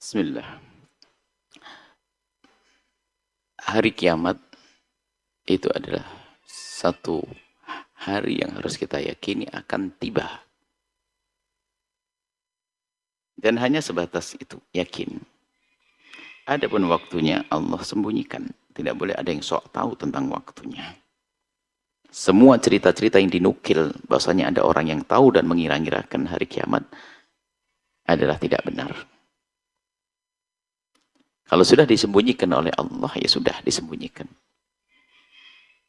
Bismillah. Hari kiamat itu adalah satu hari yang harus kita yakini akan tiba. Dan hanya sebatas itu, yakin. Adapun waktunya Allah sembunyikan. Tidak boleh ada yang sok tahu tentang waktunya. Semua cerita-cerita yang dinukil bahwasanya ada orang yang tahu dan mengira-ngirakan hari kiamat adalah tidak benar. Kalau sudah disembunyikan oleh Allah, ya sudah disembunyikan.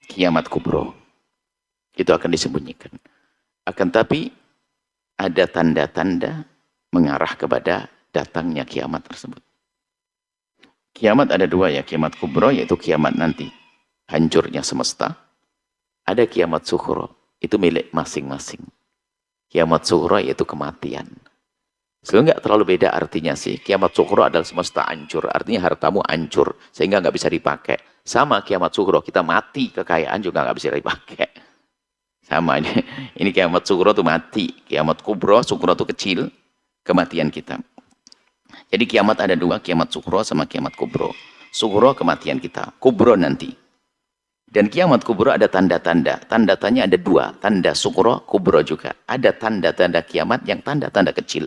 Kiamat kubro itu akan disembunyikan. Akan tapi ada tanda-tanda mengarah kepada datangnya kiamat tersebut. Kiamat ada dua ya, kiamat kubro yaitu kiamat nanti hancurnya semesta. Ada kiamat sukhro, itu milik masing-masing. Kiamat sukhro yaitu kematian. Sebenarnya nggak terlalu beda artinya sih. Kiamat sukhro adalah semesta hancur, artinya hartamu hancur sehingga nggak bisa dipakai. Sama kiamat sukhro, kita mati, kekayaan juga nggak bisa dipakai. Sama ini. Ini kiamat sukhro itu mati, kiamat kubro, sukhro itu kecil, kematian kita. Jadi kiamat ada dua, kiamat sukhro sama kiamat kubro. Sukhro kematian kita, kubro nanti. Dan kiamat kubro ada tanda-tanda. Tanda-tandanya ada dua, tanda sukhro, kubro juga. Ada tanda-tanda kiamat yang tanda-tanda kecil.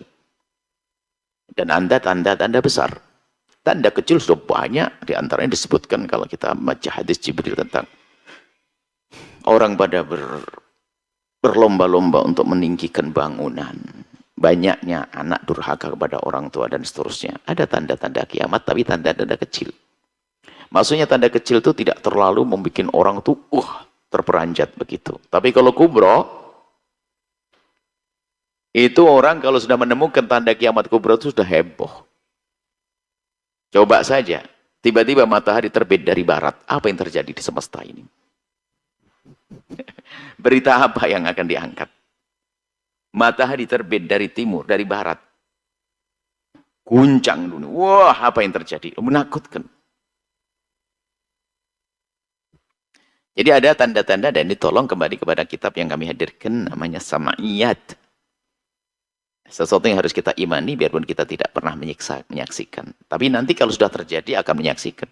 Dan ada tanda-tanda besar. Tanda kecil sudah banyak. Di antaranya disebutkan kalau kita baca hadis Jibril tentang orang pada berlomba-lomba untuk meninggikan bangunan. Banyaknya anak durhaka kepada orang tua dan seterusnya. Ada tanda-tanda kiamat tapi tanda-tanda kecil. Maksudnya tanda kecil itu tidak terlalu membuat orang itu terperanjat begitu. Tapi kalau kubro, itu orang kalau sudah menemukan tanda kiamat kubro itu sudah heboh. Coba saja, tiba-tiba matahari terbit dari barat. Apa yang terjadi di semesta ini? Berita apa yang akan diangkat? Matahari terbit dari timur, dari barat. Guncang dunia. Wah, apa yang terjadi? Menakutkan. Jadi ada tanda-tanda dan ditolong kembali kepada kitab yang kami hadirkan namanya Sama'iyat. Sesuatu yang harus kita imani biarpun kita tidak pernah menyaksikan. Tapi nanti kalau sudah terjadi akan menyaksikan.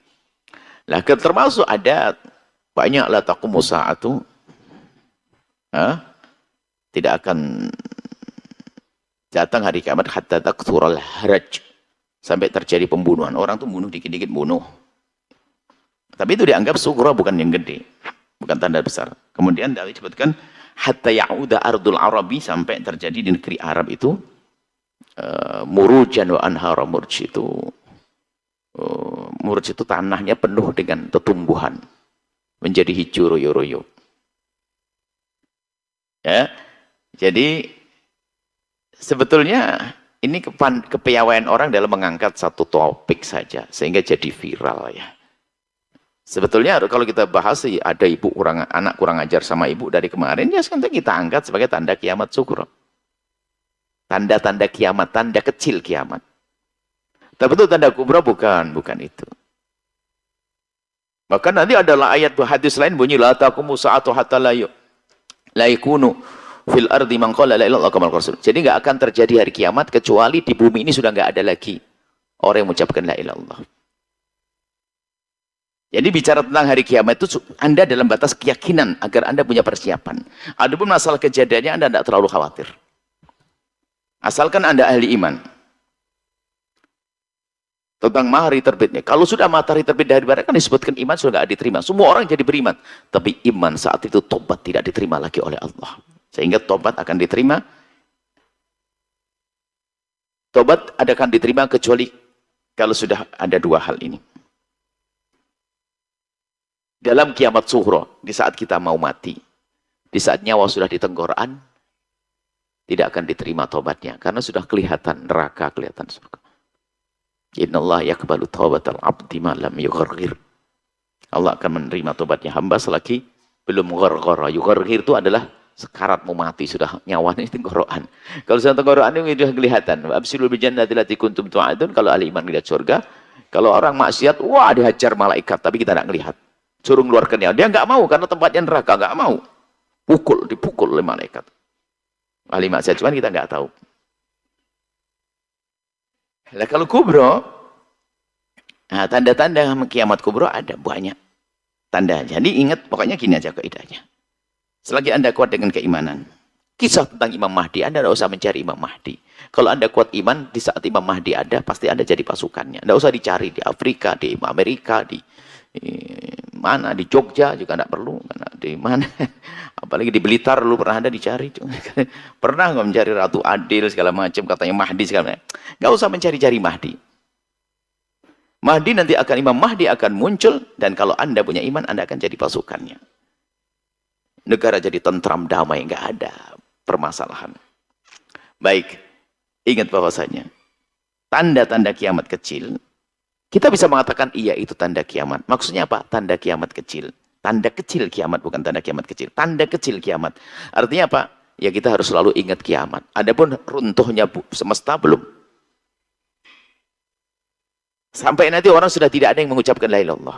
Lah termasuk ada banyak la taqumu sa'atu tidak akan datang hari kiamat hatta taksural haraj sampai terjadi pembunuhan. Orang tuh bunuh dikit-dikit bunuh. Tapi itu dianggap sughra bukan yang gede. Bukan tanda besar. Kemudian disebutkan hatta ya'uda ardul arabi sampai terjadi di negeri Arab itu murujan wa anhara murj itu tanahnya penuh dengan tumbuhan menjadi hijau royo-royo. Ya. Jadi sebetulnya ini kepiawaian orang dalam mengangkat satu topik saja sehingga jadi viral ya. Sebetulnya kalau kita bahas sih ada anak kurang ajar sama ibu dari kemarin, ya sekarang kita angkat sebagai tanda kiamat sukhro. Tanda-tanda kiamat, tanda kecil kiamat. Tapi itu tanda kubra bukan itu. Bahkan nanti adalah ayat hadis lain bunyi la taqumu sa'atu hatta la yakunu fil ardi man qala la ilaha illallah kamal rasul. Jadi enggak akan terjadi hari kiamat kecuali di bumi ini sudah enggak ada lagi orang yang mengucapkan la ilaha illallah. Jadi bicara tentang hari kiamat itu Anda dalam batas keyakinan agar Anda punya persiapan. Adapun masalah kejadiannya Anda tidak terlalu khawatir. Asalkan Anda ahli iman. Tentang matahari terbitnya. Kalau sudah matahari terbit dari barat kan disebutkan iman sudah tidak diterima. Semua orang jadi beriman. Tapi iman saat itu tobat tidak diterima lagi oleh Allah. Sehingga tobat akan diterima. Tobat akan diterima kecuali kalau sudah ada dua hal ini. Dalam kiamat sukhro, di saat kita mau mati, di saat nyawa sudah di tenggorokan, tidak akan diterima tobatnya. Karena sudah kelihatan neraka, kelihatan surga. Innallaha yaqbalu taubatal abdi ma lam yugharghir. Allah akan menerima tobatnya hamba selagi belum gharghara. Yugharghir itu adalah sekarat mau mati, sudah nyawanya di tenggorokan. Kalau sudah tenggorokan itu sudah kelihatan. Absilul bijannati allati kuntum tu'adun. Kalau ahli iman melihat surga. Kalau orang maksiat, wah dihajar malaikat, tapi kita tidak melihat. Suruh mengeluarkannya. Dia nggak mau karena tempatnya neraka, nggak mau. Dipukul oleh malaikat. Ahli maksiat, cuman kita nggak tahu. Nah, kalau kubro, nah, tanda-tanda kiamat kubro ada banyak tanda. Jadi ingat, pokoknya gini aja kaidahnya. Selagi Anda kuat dengan keimanan, kisah tentang Imam Mahdi, Anda tidak usah mencari Imam Mahdi. Kalau Anda kuat iman, di saat Imam Mahdi ada, pasti Anda jadi pasukannya. Tidak usah dicari di Afrika, di Amerika, di mana, di Jogja juga tidak perlu. Di mana, apalagi di Blitar lu pernah ada dicari. Pernah nggak mencari Ratu Adil segala macam, katanya Mahdi segala macam. Nggak usah mencari-cari Mahdi. Mahdi nanti akan, Imam Mahdi akan muncul, dan kalau Anda punya iman, Anda akan jadi pasukannya. Negara jadi tentram, damai, nggak ada permasalahan. Baik, ingat bahwasanya tanda-tanda kiamat kecil, kita bisa mengatakan iya itu tanda kiamat. Maksudnya apa? Tanda kiamat kecil. Tanda kecil kiamat, bukan tanda kiamat kecil. Tanda kecil kiamat. Artinya apa? Ya kita harus selalu ingat kiamat. Adapun runtuhnya semesta belum. Sampai nanti orang sudah tidak ada yang mengucapkan la ilaha illallah.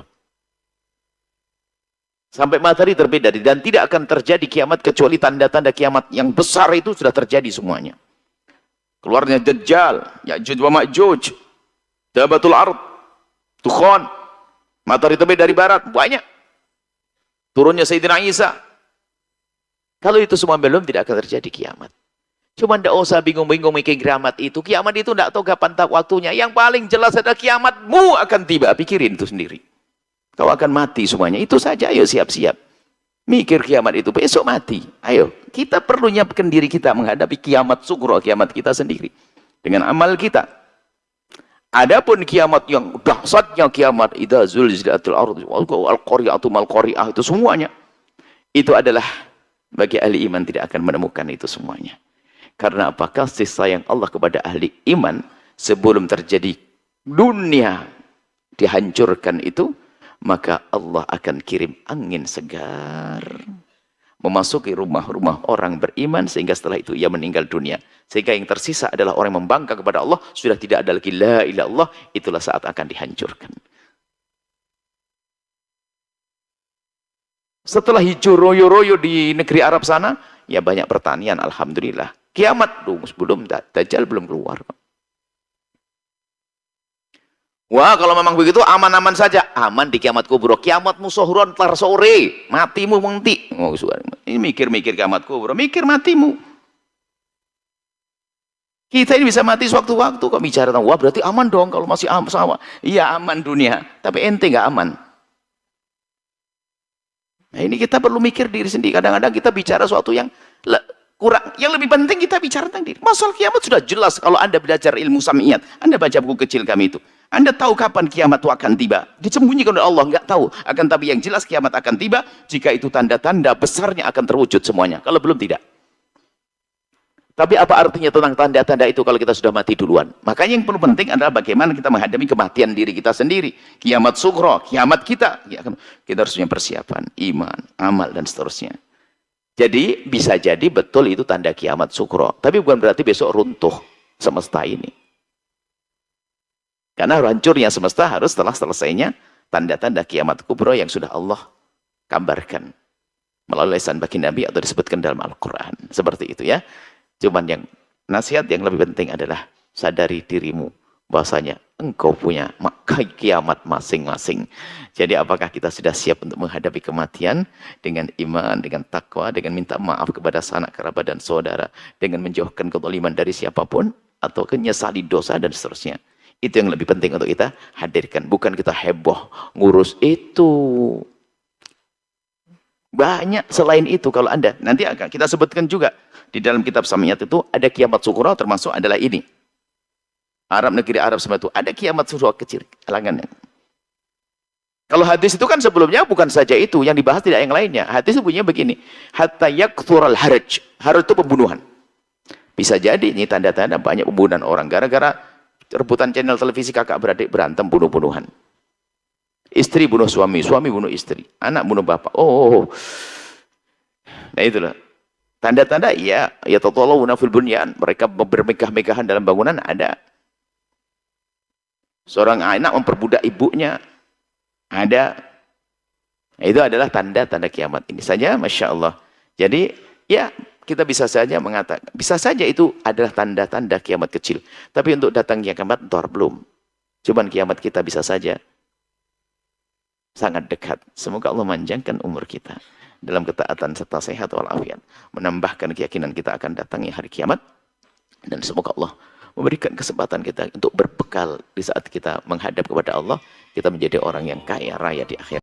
Sampai matahari terbit dari, dan tidak akan terjadi kiamat kecuali tanda-tanda kiamat yang besar itu sudah terjadi semuanya. Keluarnya Dajjal, Ya'juj wa Ma'juj, Dabatul Ard, Tukhon, matahari terbit dari barat, banyak. Turunnya Sayyidina Isa. Kalau itu semua belum, tidak akan terjadi kiamat. Cuma tidak usah bingung-bingung mikir kiamat itu. Kiamat itu tidak tahu kapan waktunya. Yang paling jelas adalah kiamatmu akan tiba. Pikirin itu sendiri. Kau akan mati semuanya. Itu saja, ayo siap-siap. Mikir kiamat itu, besok mati. Ayo, kita perlu nyiapkan diri kita menghadapi kiamat sugro, kiamat kita sendiri. Dengan amal kita. Adapun kiamat yang dahsyatnya kiamat, idza zulzilatil ardu wal qari'atu mal qari'ah, itu semuanya. Itu adalah bagi ahli iman tidak akan menemukan itu semuanya. Karena apa? Kasih sayang Allah kepada ahli iman sebelum terjadi dunia dihancurkan itu, maka Allah akan kirim angin segar memasuki rumah-rumah orang beriman, sehingga setelah itu ia meninggal dunia. Sehingga yang tersisa adalah orang yang membangkang kepada Allah, sudah tidak ada lagi la ilaha illallah, itulah saat akan dihancurkan. Setelah hijau royo-royo di negeri Arab sana, ya banyak pertanian, alhamdulillah. Kiamat belum, Dajjal belum keluar. Wah, kalau memang begitu aman-aman saja. Aman di kiamat kubro. Kiamatmu sohron tar sore, matimu mengti. Oh, ini mikir-mikir kiamat kubro, mikir matimu. Kita ini bisa mati sewaktu-waktu kok bicara. Wah, berarti aman dong kalau masih sama. Iya, aman dunia, tapi ente nggak aman. Nah, ini kita perlu mikir diri sendiri. Kadang-kadang kita bicara sesuatu yang kurang, yang lebih penting kita bicara tentang diri. Masalah kiamat sudah jelas kalau Anda belajar ilmu samiyat. Anda baca buku kecil kami itu. Anda tahu kapan kiamat itu akan tiba. Disembunyikan oleh Allah, nggak tahu. Akan tapi yang jelas kiamat akan tiba jika itu tanda-tanda besarnya akan terwujud semuanya. Kalau belum, tidak. Tapi apa artinya tentang tanda-tanda itu kalau kita sudah mati duluan? Makanya yang perlu penting adalah bagaimana kita menghadapi kematian diri kita sendiri. Kiamat sughra, kiamat kita. Kita harus punya persiapan, iman, amal, dan seterusnya. Jadi bisa jadi betul itu tanda kiamat sughra. Tapi bukan berarti besok runtuh semesta ini. Karena hancurnya semesta harus setelah selesainya tanda-tanda kiamat kubro yang sudah Allah gambarkan melalui lisan baginda Nabi atau disebutkan dalam Al-Quran. Seperti itu ya. Cuman yang nasihat yang lebih penting adalah sadari dirimu bahwasanya engkau punya kiamat masing-masing. Jadi apakah kita sudah siap untuk menghadapi kematian dengan iman, dengan takwa, dengan minta maaf kepada sanak kerabat dan saudara, dengan menjauhkan kezaliman dari siapapun, atau menyesali dosa dan seterusnya. Itu yang lebih penting untuk kita hadirkan. Bukan kita heboh ngurus itu. Banyak selain itu kalau Anda. Nanti akan kita sebutkan juga. Di dalam kitab Samiyat itu ada kiamat sughra, termasuk adalah ini. Negeri Arab semua itu. Ada kiamat sughra kecil. Alangannya. Kalau hadis itu kan sebelumnya bukan saja itu. Yang dibahas tidak yang lainnya. Hadis itu bunyinya begini. Hatta yakthural haraj. Haraj itu pembunuhan. Bisa jadi ini tanda-tanda banyak pembunuhan orang. Gara-gara rebutan channel televisi kakak beradik berantem bunuh-bunuhan. Istri bunuh suami, suami bunuh istri, anak bunuh bapak. Oh. Nah itulah. Tanda-tanda ya tatawallawna fil bunyan. Mereka bermegah-megahan dalam bangunan ada. Seorang anak memperbudak ibunya ada. Nah, itu adalah tanda-tanda kiamat ini saja, Masya Allah. Jadi ya kita bisa saja mengatakan, bisa saja itu adalah tanda-tanda kiamat kecil. Tapi untuk datang kiamat, belum. Cuman kiamat kita bisa saja sangat dekat. Semoga Allah manjangkan umur kita dalam ketaatan serta sehat walafiat, menambahkan keyakinan kita akan datangnya hari kiamat, dan semoga Allah memberikan kesempatan kita untuk berbekal di saat kita menghadap kepada Allah, kita menjadi orang yang kaya raya di akhirat.